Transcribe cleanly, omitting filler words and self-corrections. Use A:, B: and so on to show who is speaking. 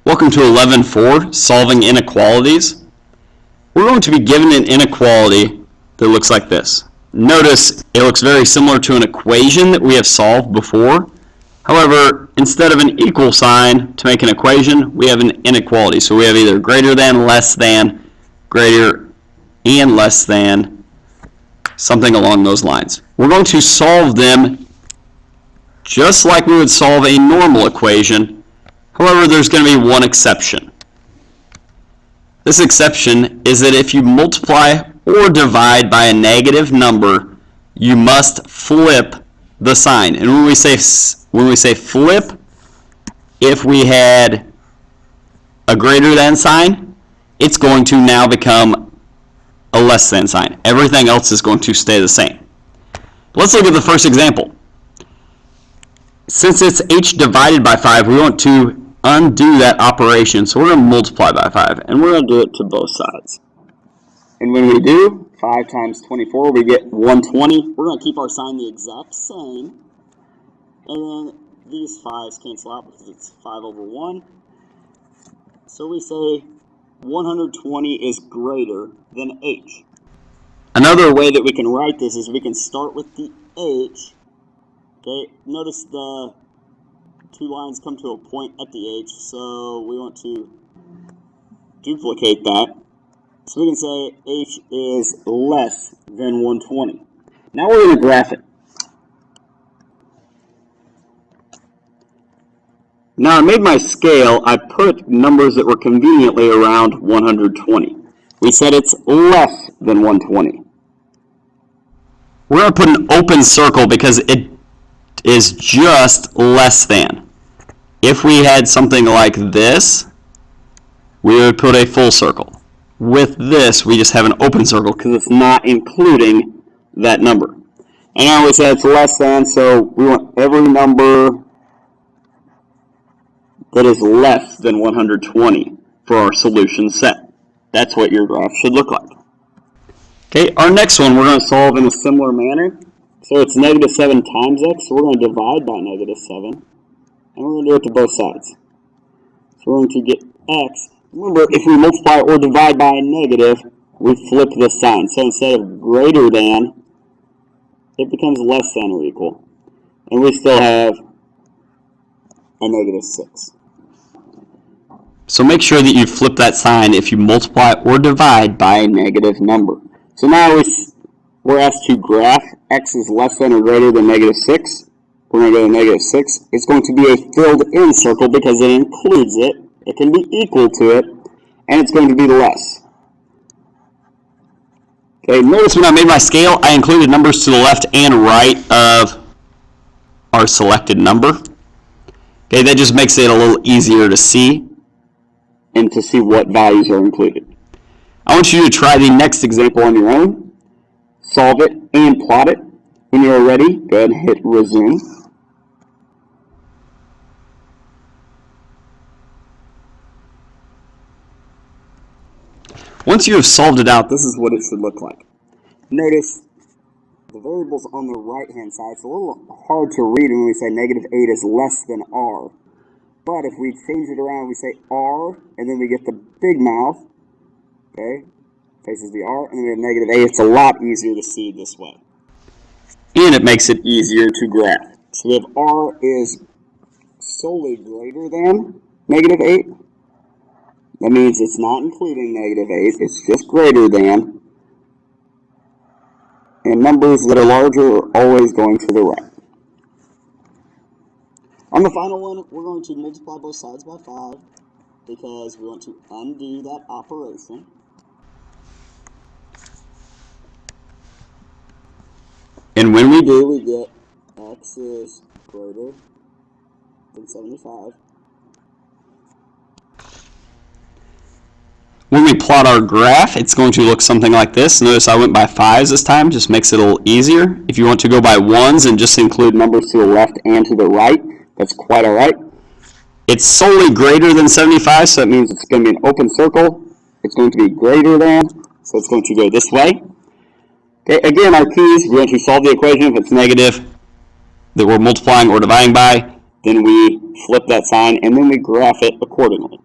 A: Welcome to 11.4, Solving Inequalities. We're going to be given an inequality that looks like this. Notice it looks very similar to an equation that we have solved before. However, instead of an equal sign to make an equation, we have an inequality. So we have either greater than, less than, greater and less than, something along those lines. We're going to solve them just like we would solve a normal equation. However, there's going to be one exception. This exception is that if you multiply or divide by a negative number, you must flip the sign. And when we say flip, if we had a greater than sign, it's going to now become a less than sign. Everything else is going to stay the same. Let's look at the first example. Since it's h divided by 5, we want to undo that operation. So we're going to multiply by 5, and we're going to do it to both sides. And when we do, 5 times 24, we get 120. We're going to keep our sign the exact same. And then these 5's cancel out because it's 5 over 1. So we say 120 is greater than h. Another way that we can write this is we can start with the h. Okay, notice the two lines come to a point at the h, so we want to duplicate that. So we can say h is less than 120. Now we're going to graph it. Now I made my scale. I put numbers that were conveniently around 120. We said it's less than 120. We're going to put an open circle because it is just less than. If we had something like this, we would put a full circle. With this, we just have an open circle because it's not including that number. And I always say it's less than, so we want every number that is less than 120 for our solution set. That's what your graph should look like. Okay, our next one we're going to solve in a similar manner. So it's negative 7 times x, so we're going to divide by negative 7, and we're going to do it to both sides. So we're going to get x. Remember, if we multiply or divide by a negative, we flip the sign. So instead of greater than, it becomes less than or equal. And we still have a negative 6. So make sure that you flip that sign if you multiply or divide by a negative number. So now we're asked to graph x is less than or greater than negative 6. We're going to go to negative 6. It's going to be a filled-in circle because it includes it. It can be equal to it, and it's going to be less. Okay, notice when I made my scale, I included numbers to the left and right of our selected number. Okay, that just makes it a little easier to see and to see what values are included. I want you to try the next example on your own. Solve it and plot it. When you're ready, go ahead and hit resume. Once you have solved it out, this is what it should look like. Notice the variables on the right-hand side. It's a little hard to read when we say negative 8 is less than r. But if we change it around, we say r, and then we get the big mouth. Okay, faces the r, and then we have negative 8. It's a lot easier to see this way. And it makes it easier to graph. So we have r is solely greater than negative 8. That means it's not including negative 8. It's just greater than. And numbers that are larger are always going to the right. On the final one, we're going to multiply both sides by 5 because we want to undo that operation. And when we do, we get x is greater than 75. When we plot our graph, it's going to look something like this. Notice I went by 5s this time, just makes it a little easier. If you want to go by 1s and just include numbers to the left and to the right, that's quite all right. It's solely greater than 75, so that means it's going to be an open circle. It's going to be greater than, so it's going to go this way. Okay, again, our keys, we're going to solve the equation. If it's negative that we're multiplying or dividing by, then we flip that sign, and then we graph it accordingly.